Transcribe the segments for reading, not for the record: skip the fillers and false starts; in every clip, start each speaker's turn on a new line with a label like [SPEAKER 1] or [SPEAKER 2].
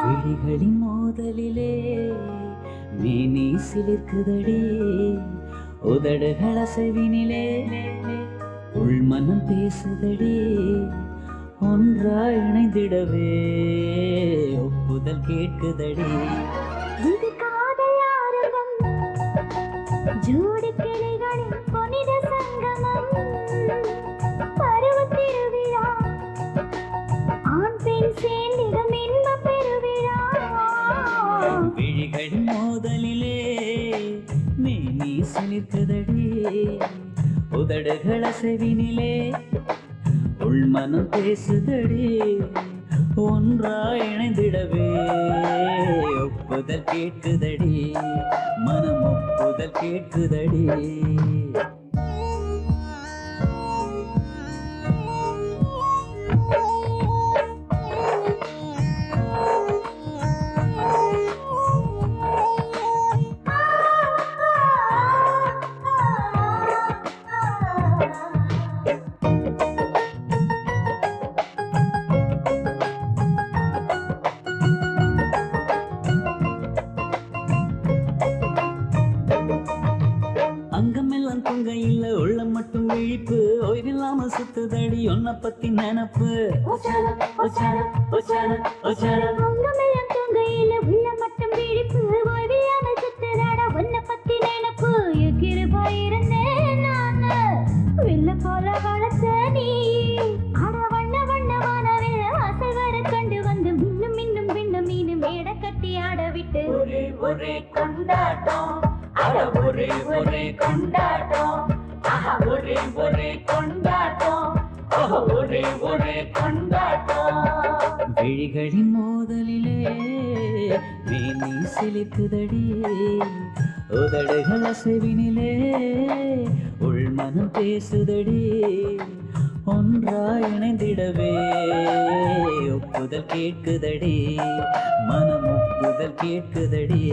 [SPEAKER 1] விழிகளின் மோதலிலே மேனி சிலிர்க்குதடி, உதடுகள் அசைவினிலே உள்மனம் பேசுதடி. ஒன்றாய் இணைந்திடவே ஒப்புதல் கேட்குதடி.
[SPEAKER 2] இது காதல் ஆரம்பம், ஜோடி கிளைகளின் புனித சங்கமம். பருவத் திருவிழா, ஆண் பெண் சேர்ந்திடும் இன்ப பெருவிழா.
[SPEAKER 1] விழிகளின் மோதலிலே மேனி சிலிர்க்குதடி, உதடுகள் அசைவினிலே உள்மனம் பேசுதடி. ஒன்றாய் இணைந்திடவே ஒப்புதல் கேட்குதடி, மனம் ஒப்புதல் கேட்குதடி. அங்கமெல்லாம் தூங்க இல்ல, உள்ளம் மட்டும் விழிப்பு, ஓய்வில்லாம சுத்துதடி ஒன்ன பத்தி நினப்பு.
[SPEAKER 2] அங்கமெல்லாம் தூங்கையில உள்ள மட்டும் விழிப்பு, ஓய்வில்லாமல் சுத்துதாடா உன்னை பத்தி நினைப்பு. எக்கிருப்பா இருந்தேன் நானு, வில்ல போல வளர்த்த நீ. அட வண்ண வண்ணமான வெள்ள வாசல் வர கொண்டு வந்து மின்னும் மின்னும் பின்னும் மீனும் மேட கட்டி ஆட விட்டு
[SPEAKER 1] ஒரே ஒரே கொண்டாட்டம், அட ஒரே ஒரே கொண்டாட்டம், ஆஹா ஒரே ஒரே கொண்டாட்டம், ஓஹோ ஒரே ஒரே கொண்டாட்டம். விழிகளின் மோதலிலே மேனி சிலிர்க்குதடி, உதடுகள் அசைவினிலே உள்மனம் பேசுதடி. ஒன்றாய் இணைந்திடவே ஒப்புதல் கேட்குதடி, மனம் ஒப்புதல் கேட்குதடி.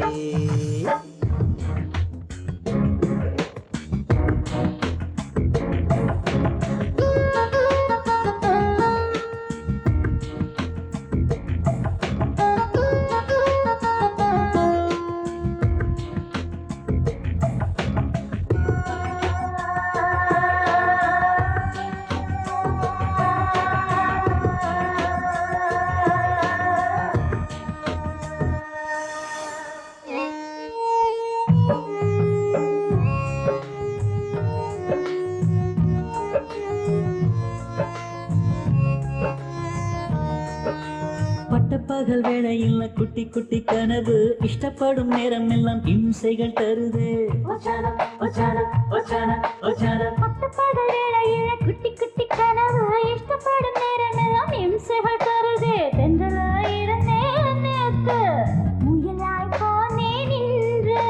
[SPEAKER 1] பட்டப்பகல் வேளையில் குட்டி குட்டி கனவு, இஷ்டப்படும் நேரம் எல்லாம் இம்சைகள் தருது.
[SPEAKER 2] பட்டப்பகல் வேளையில குட்டி குட்டி கனவு, இஷ்டப்படும் நேரம் எல்லாம் இம்சைகள் தருது. தென்றலாய் இருந்தேன் நேத்து, முயலாய் போனேன் இன்று.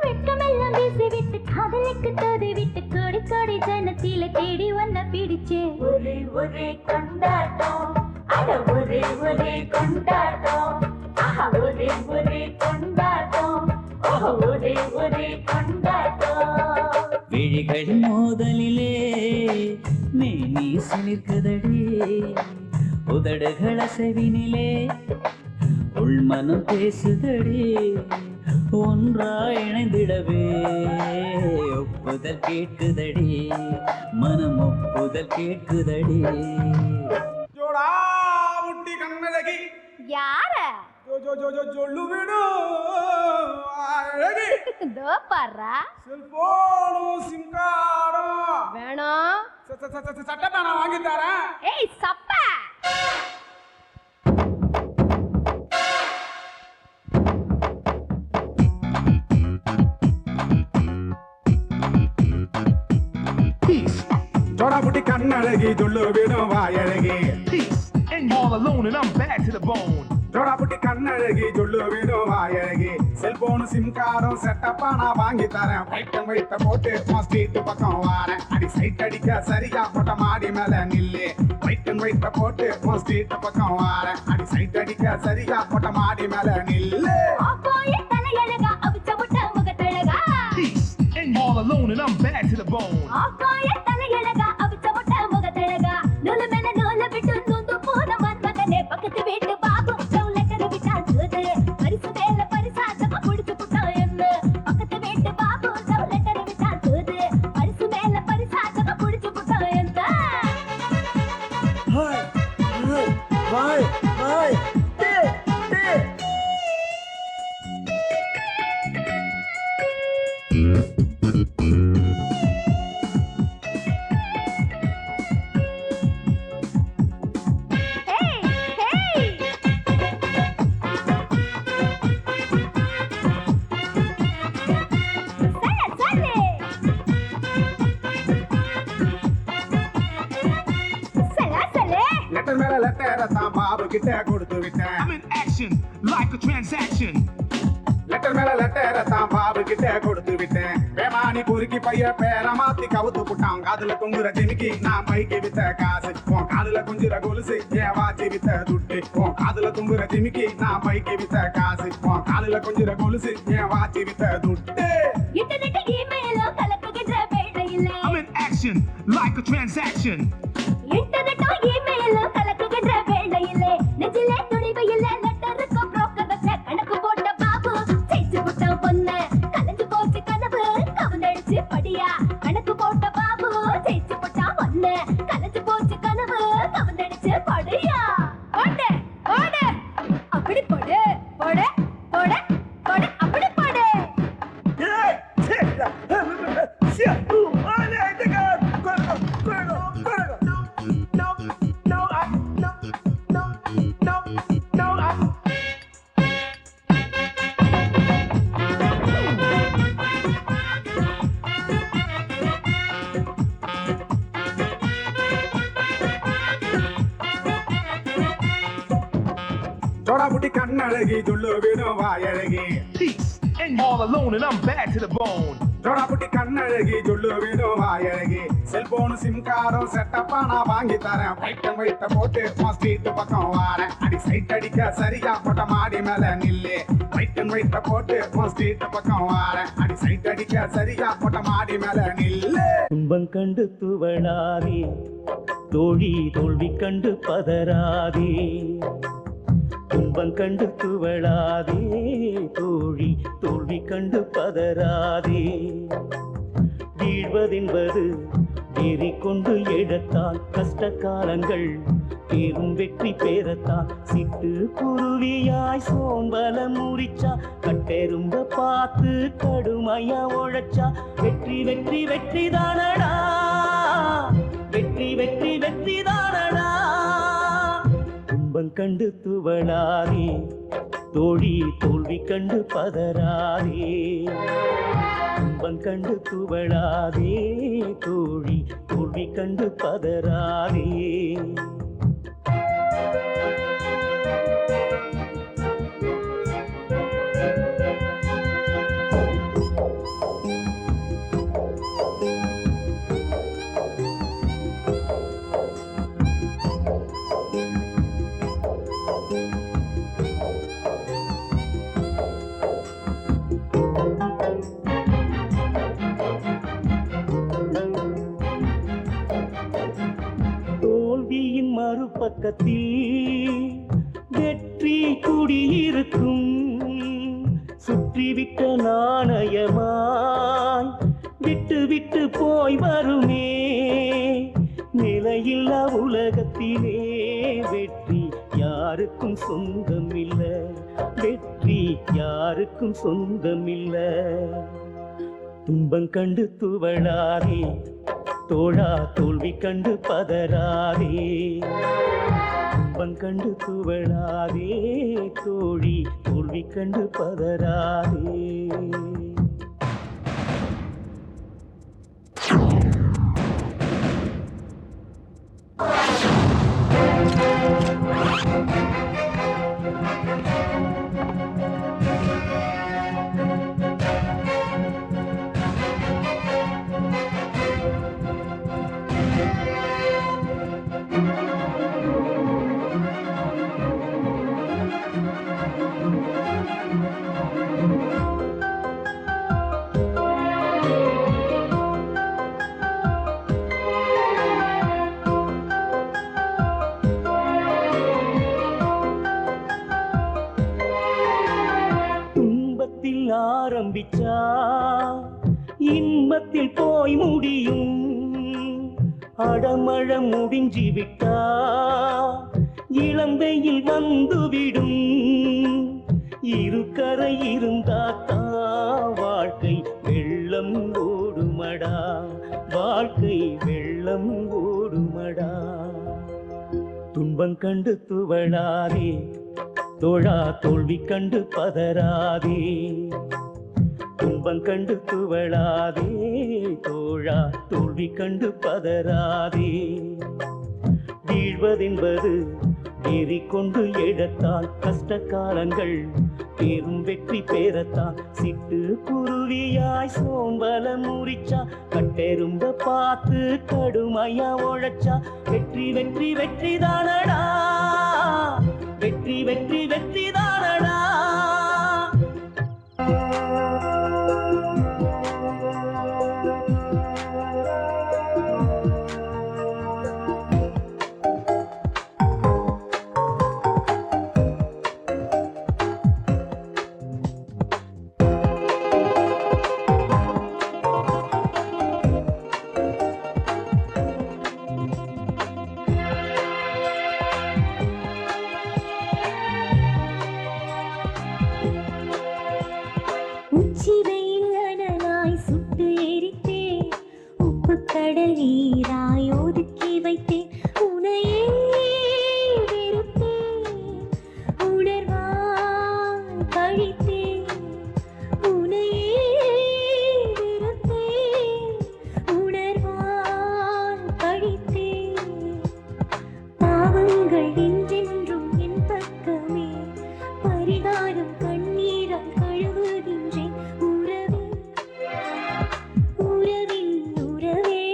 [SPEAKER 2] வெட்கமெல்லாம் வீசிவிட்டு காதலுக்கு தோதி விட்டு கோடி கோடி ஜனத்தில தேடி ஒன்ன பிடிச்சே.
[SPEAKER 1] ஒரே ஒரே கொண்டாட்டம், அட ஒரே ஒரே கொண்டாட்டம், ஆஹா ஒரே ஒரே கொண்டாட்டம், ஓஹோ ஒரே ஒரே கொண்டாட்டம். விழிகளின் மோதலிலே மேனி சிலிர்க்குதடி, உதடுகள் அசைவினிலே உள்மனம் பேசுதடி. ஒன்றாய் இணைந்திடவே ஒப்புதல் கேட்குதடி, மனம் ஒப்புதல் கேட்குதடி.
[SPEAKER 3] ஜோடா முட்டி கண்ணழகி
[SPEAKER 2] யார
[SPEAKER 3] ஜோ ஜோ ஜோ ஜோ ஜொல்லு வீடு அழகி
[SPEAKER 2] தோ பாரா.
[SPEAKER 3] செல்போனும் சிம் கார்டும்
[SPEAKER 2] வேணும்.
[SPEAKER 3] சட்டை நான் வாங்கி தரேன்.
[SPEAKER 2] ஏய் சப்பா,
[SPEAKER 3] ஜோடா முட்டி கண்ணழகி ஜொல்லு வீடு வாயழகி.
[SPEAKER 4] And you're all alone and I'm back to the bone.
[SPEAKER 3] Jodo புட்டி கண்ணழகி ஜொல்லு வீடு வாயழகி. செல்போனு சிம் கார்டும் செட்டப்பா நான் வாங்கி தரேன். வைட்டம் வைட்ட போட்டு ஸ்ட்ரீட் பக்கம் வாரேன். அடி சைட் அடிக்க சரியா போட்ட மாடி மேல நில்லு. வைட்டம் வைட்ட போட்டு ஸ்ட்ரீட் பக்கம் வாரேன். அடி சைட் அடிக்க சரியா போட்ட மாடி மேல நில்லு.
[SPEAKER 2] ஆப்பாய தலையழகா அவிச்ச முட்ட முகத்தழகா.
[SPEAKER 4] And you're all alone and I'm back to the bone.
[SPEAKER 2] ஆப்பாய தலையழகா அவிச்ச முட்ட முகத்தழகா. நூல மேல நூல விட்டு நூந்து போன மன்மதனே பக்கத்து வீட்டு பாபு லவ் லெட்டர் விட்டா
[SPEAKER 5] ஹாய் டே டே
[SPEAKER 3] லெட்டர் மேல லெட்டர் தான் பாபு கிட்ட கொடுத்து விட்டேன்.
[SPEAKER 4] I'm in action like a transaction.
[SPEAKER 3] Letter மேல லெட்டர் தான் பாபு கிட்ட கொடுத்து விட்டேன். பேமானி பொறுக்கி பைய பேர மாத்தி கவுத்து புட்டான். காதுல தொங்குற ஜிமிக்கி நான் மைக்கு வித்த காசு. உன் காதுல குஞ்சுற கொலுசு என் வாச்சி வித்த துட்டு. உன் காதுல தொங்குற ஜிமிக்கி நான் மைக்கு வித்த காசு. உன் காதுல குஞ்சுற கொலுசு என் வாச்சி வித்த துட்டு.
[SPEAKER 2] இன்டர்நெட் இமெயில் கலக்குகின்ற வேளையில
[SPEAKER 4] I'm in action like a transaction.
[SPEAKER 2] Internet email கலக்குகின்ற வேளையில நெஞ்சிலே துணிவு இல்ல லெட்டருக்கு புரோக்கர் வச்ச கணக்கு போட்ட பாபு ஜெயிச்சு விட்ட பொண்ணு கலந்து போச்சு கனவு கவுந்தடிச்சு படியா கணக்கு போட்ட பாபு ஜெயிச்சு விட்ட பொண்ணு கலந்து போச்சு கனவு கவுந்தடிச்சு படியா ஓடு ஓடு அப்படி போடு போடு போடு போடு அப்படி போடு
[SPEAKER 5] ஏய் ச்சே ஊ ஆனே ஐதக கொரகோ கொரகோ கொரகோ
[SPEAKER 4] No, no, no, no, no, no,
[SPEAKER 3] soda புட்டி கண்ணழகி சொல்லு வேணும் வாயழகி.
[SPEAKER 4] peace. And all alone and I'm bad to the bone.
[SPEAKER 3] Soda புட்டி கண்ணழகி சொல்லு வேணும் வாயழகி. செல்போன் சிம் காரும் செட்டப்பா நான் வாங்கி தரேன். வைட்ட போட்டு உன் ஸ்ட்ரீட் பக்கம் வாரேன். அடி சைட் அடிக்க சரியா மொட்டை மாடி மேல நில்லு. வைட்ட போட்டு உன் ஸ்ட்ரீட் பக்கம் வாரேன். அடி சைட் அடிக்க சரியா மொட்டை மாடி மேல நில்லு.
[SPEAKER 1] துன்பம் கண்டு துவளாதே தோழி தோல்வி கண்டு பதறாதே. துன்பம் கண்டு துவளாதே தோழி தோல்வி கண்டு பதறாதே. வீழ்வதென்பது ஏறி கொண்டு எழத்தான் கஷ்ட காலங்கள் பேரும் வெற்றி பேரத்தான். சிட்டு குருவியாய் சோம்பல முறிச்சா கட்டெரும்ப பார்த்து கடுமையா உழைச்சா வெற்றி வெற்றி வெற்றி தானடா. வெற்றி வெற்றி வெற்றி தானடா. துன்பம் கண்டு துவளாதே தோழி தோல்வி கண்டு பதறாதே. துன்பம் கண்டு துவளாதே தோழி தோல்வி கண்டு பதறாதே. தோல்வியின் மறுபக்கத்தில் வெற்றி குடியிருக்கும். சுற்றிவிட்ட நாணயமாய் விட்டு விட்டு போய் வருமே. நிலையில்லா உலகத்திலே வெற்றி யாருக்கும் சொந்தம் இல்ல. வெற்றி யாருக்கும் சொந்தம் இல்ல. துன்பம் கண்டு துவளாதே தோழா தோல்வி கண்டு பதறாதே. துன்பம் கண்டு துவளாதே தோழி தோல்வி கண்டு பதறாதே. ஆரம்பிச்சா இன்பத்தில் போய் முடியும். அடமழ முடிஞ்சு விட்டா இளம் வெயில் வந்துவிடும். இருக்கரை இருந்தாத்தா வாழ்க்கை வெள்ளம் ஓடுமடா, வாழ்க்கை வெள்ளம் ஓடுமடா. துன்பம் கண்டு துவளாதே தோழா, தோல்வி கண்டு பதறாதே. துன்பம் கண்டு துவளாதே தோழா, தோல்வி கண்டு பதறாதே. வீழ்வதென்பது ஏறி கொண்டு எழத்தான், கஷ்ட காலங்கள் பெரும் வெற்றி பெறத்தான். சிட்டு குருவியாய் சோம்பல முறிச்சா, கட்டெரும்ப பார்த்து கடுமையா உழைச்சா, வெற்றி வெற்றி வெற்றி தானடா, வெற்றி வெற்றி வெற்றி தானடா.
[SPEAKER 2] உச்சி வெயில் அனலாய் சுட்டு எரித்தேன், உப்பு கடல் நீராய் ஒதுக்கி வைத்தேன். உனையே வெறுத்தேன், உணர்வாய் கழித்தேன். உனையே வெறுத்தேன், உணர்வாய் கழித்தேன். பாவங்கள் என்றென்றும் என் பக்கமே, பரிகாரம் கண்ணீரால் கழுவுகின்றேன். உறவே உறவின் உறவே,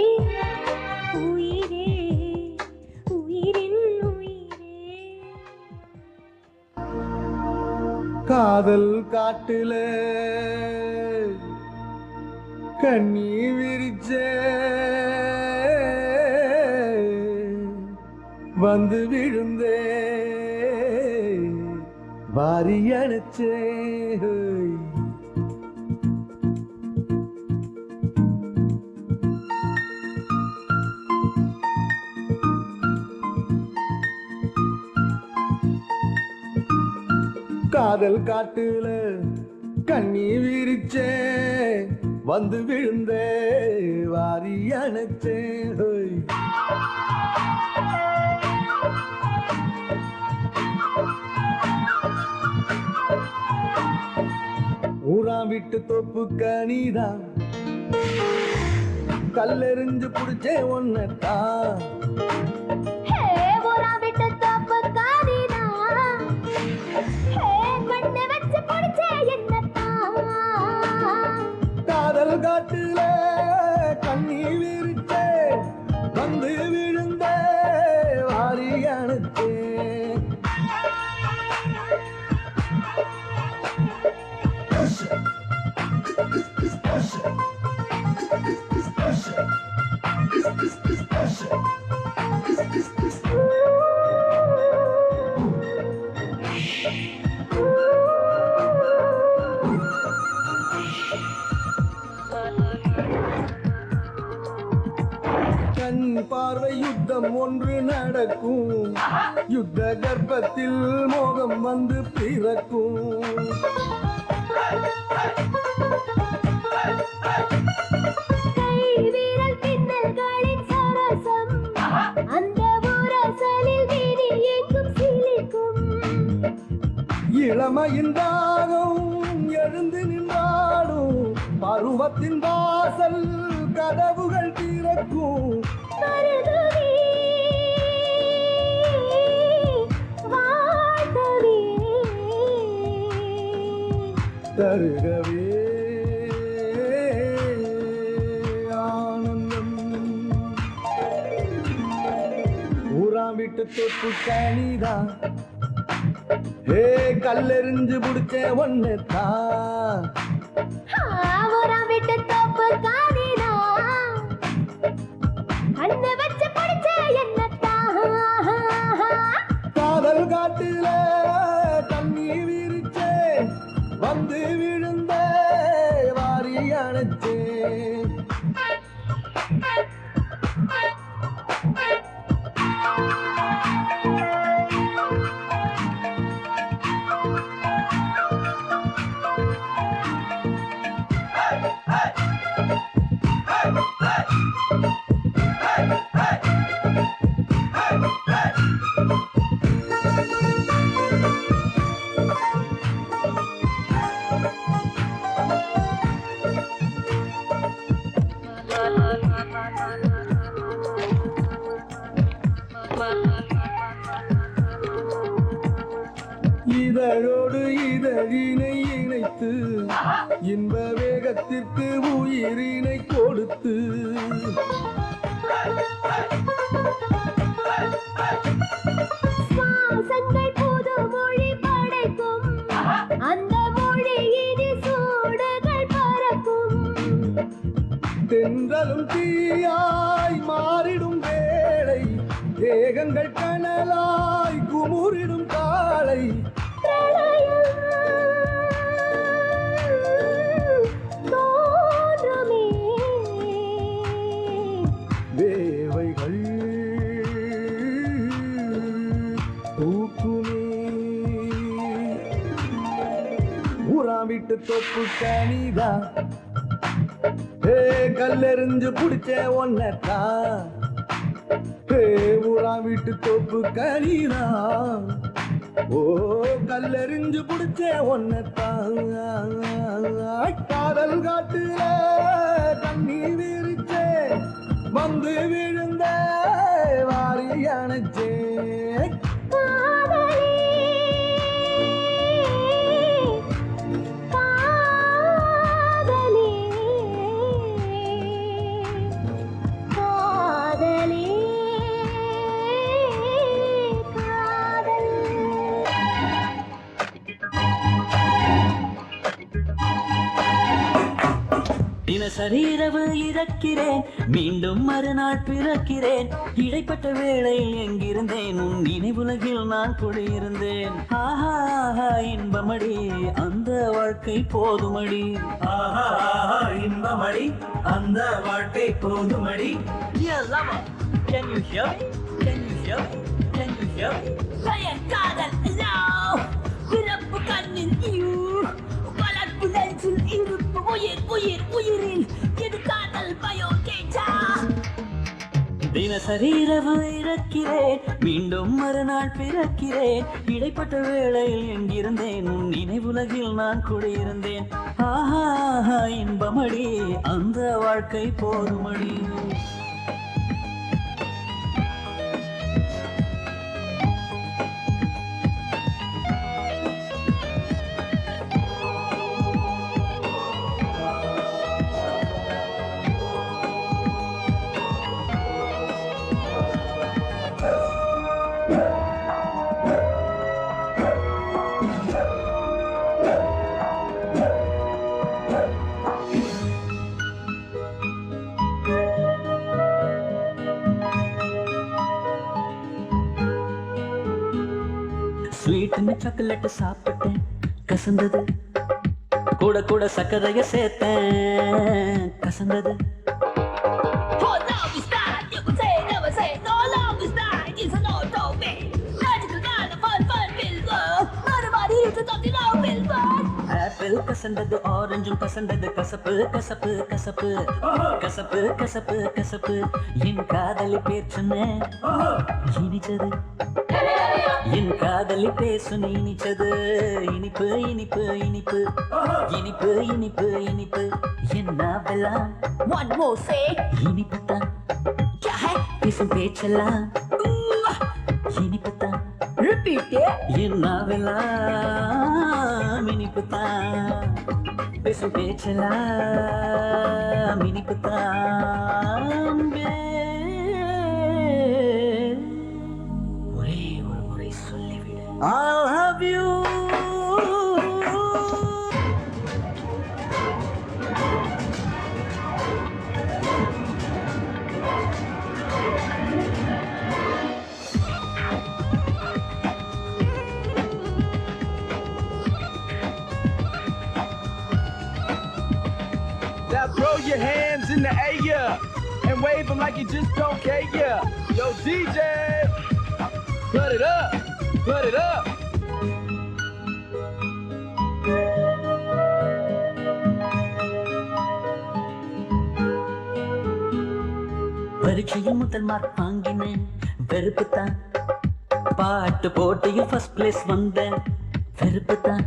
[SPEAKER 2] உயிரே உயிரின் உயிரே.
[SPEAKER 5] காதல் காட்டுல கண்ணி விரிச்சே, வந்து விழுந்தே வாரி அணைச்சே. காதல் காட்டுல கண்ணி விரிச்சே, வந்து விழுந்தே வாரி அணைச்சே. ஊராம் விட்டு தொப்பு கனிதான், கல்லெறிஞ்சு புடிச்சே ஒன்னத்தான்.
[SPEAKER 2] ஹே ஊரா விட்டு தப்பு காதினா, ஹே மண்ணை வச்சு பிடிச்சே என்னத்தான்.
[SPEAKER 5] காதல் காட்டுல கண்ணி விரிச்சே, வந்து விழுந்தே வாரி அணைச்சே. கண் பார்வை யுத்தம் ஒன்று நடக்கும், யுத்த கர்ப்பத்தில் மோகம் வந்து பிறக்கும்.
[SPEAKER 2] கை வீரல் பின்னல்களின் சரசம், அந்த ஊரசலில் வீதி எங்கும் சிலிக்கும்.
[SPEAKER 5] இளமையின் தாகம் எழுந்து நின்றாடும், பருவத்தின் வாசல் கதவுகள் திறக்கும்.
[SPEAKER 2] மருதுவே வாழ்த்தவே,
[SPEAKER 5] தருகவே ஆனந்தம். ஊராம் விட்டு தொப்பு கனிதான், ஹே கல்லெறிஞ்சு புடிச்சே ஒன்னத்தான்.
[SPEAKER 2] ஊரா விட்டு தப்பு காதினா, கண்ணை வச்சு பிடிச்சே என்னத்தான்.
[SPEAKER 5] காதல் காட்டுல தண்ணி விரிச்சே, வந்து விழுந்தே வாரி அணைச்சே. இதழோடு இதழினை இணைத்து இன்ப வேகத்திற்கு உயிரினை கொடுத்து
[SPEAKER 2] சுவாசங்கள் புது மொழி படைக்கும் அந்த மொழி இனி சூடுகள் பறக்கும்
[SPEAKER 5] தென்றலும் தீயாய் மாறிடும் வேளை தேகங்கள் கனலாய் குமுறிடும் காலை
[SPEAKER 2] தோன்றுமே
[SPEAKER 5] தேவைகள் தூக்குமே ஊராமிட்டு தொப்பு கனிதா கல்லெறிஞ்சு பிடிச்ச ஒன்னக்கா ஊரா வீட்டு தொப்பு கனிதா ஓ கல்லெறிஞ்சு பிடிச்ச ஒன்னத்தான் காதல் காட்டுல தண்ணி விரிச்சே வந்து விழுந்த வாரி அணைச்சே
[SPEAKER 1] தினசரி இரவு இறக்கிறேன், மீண்டும் மறுநாள் பிறக்கிறேன். இடைப்பட்ட வேளையில் எங்கிருந்தேன், உன் நினைவுலகில் நான் குடியிருந்தேன். ஆஹா ஆஹா இன்பமடி, அந்த வாழ்க்கை போதுமடி. ஆஹா ஆஹா இன்பமடி, அந்த வாழ்க்கை போதுமடி. Dear lover, can you hear me? Can you hear me? Can you hear me?
[SPEAKER 2] பயக்காதல் love, பிறப்பு கண்ணில் you, வளர்ப்பு நெஞ்சில் இருப்பு உயிர் உயிர் உயிரில் இது காதல் பயோடேட்டா.
[SPEAKER 1] தினசரி இரவு இறக்கிறேன், மீண்டும் மறுநாள் பிறக்கிறேன். இடைப்பட்ட வேளையில் எங்கிருந்தேன், உன் நினைவுலகில் நான் குடியிருந்தேன். ஆஹா ஆஹா இன்பமடி, அந்த வாழ்க்கை போதுமடி. ஸ்வீட்னு சாக்லேட் சாப்பிட்டேன், கசந்தது. கூட கூட சக்கரைய சேர்த்தேன், கசந்தது.
[SPEAKER 2] For love is that, you could say, never say, no love is that, it's a no topic. Magical kind of fun, fun pillow. மறுபடி இருக்கு தொட்டி no pillow.
[SPEAKER 1] ஆப்பிள் கசந்தது, ஆரஞ்சும் கசந்தது. கசப்பு கசப்பு கசப்பு கசப்பு கசப்பு கசப்பு. என் காதலி பேர் சொன்னேன், இனிச்சது. என் காதலி பேசு இனிச்சது. இனிப்பு இனிப்பு இனிப்பு இனிப்பு இனிப்பு இனிப்பு. என்ன வெல்லாம்
[SPEAKER 2] One more say,
[SPEAKER 1] இனிப்புத்தான்,
[SPEAKER 2] क्या है?
[SPEAKER 1] பேசும் பேச்செல்லாம் இனிப்புத்தான்.
[SPEAKER 2] Repeat it.
[SPEAKER 1] என்ன வெல்லாம் இனிப்புத்தான், பேசும் பேச்செல்லாம் இனிப்புத்தான். ஒரே ஒரு முறை சொல்லிவிடு, I'll have you.
[SPEAKER 4] Now throw your hands in the air and wave them like you just don't care. Yo, DJ, put it up, put it up.
[SPEAKER 1] பரீட்சையில் முதல் மார்க் வாங்கினேன், வெறுப்புத்தான். பாட்டு போட்டியில் ஃபர்ஸ்ட் பிளேஸ் வந்தேன், வெறுப்புத்தான்.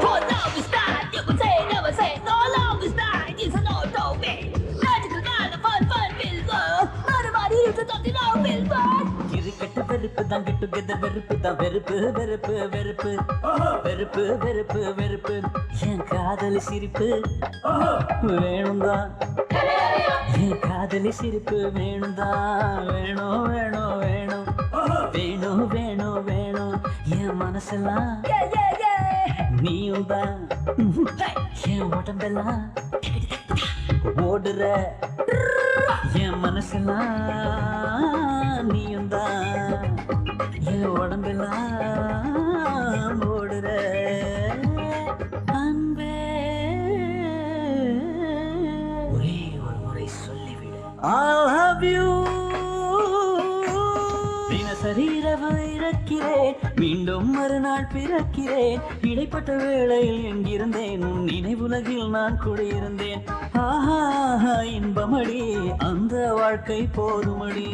[SPEAKER 2] For love is that, you could say, never say, no love is that, it's a no topic. Magical kind of fun, fun pillow. மறுபடி இருக்கு தொட்டி no pillow.
[SPEAKER 1] Cricket வெறுப்பு தான் கெட்டு கெட்ட வெறுப்பு தான் வெறுப்பு வெறுப்பு வெறுப்பு வெறுப்பு வெறுப்பு வெறுப்பு என் காதலி சிரிப்பு வேணும் தான் என் காதலி சிரிப்பு வேணும் தான் வேணும் வேணும் வேணும் வேணும் வேணும் வேணும் என் மனசெல்லாம் நீயும் தான் என் உடம்பெல்லாம் ஓடுற என் மனசெல்லாம் நீயும் தான் என் உடம்பெல்லாம் ஓடுற அன்பே ஒரே ஒரு முறை சொல்லிவிடு I love you தினசரி இரவு இறக்கிறேன் மீண்டும் மறுநாள் பிறக்கிறேன் இடைப்பட்ட வேளையில் எங்கிருந்தேன் உன் நினைவுலகில் நான் குடியிருந்தேன் ஆஹா இன்பமடி அந்த வாழ்க்கை போதுமடி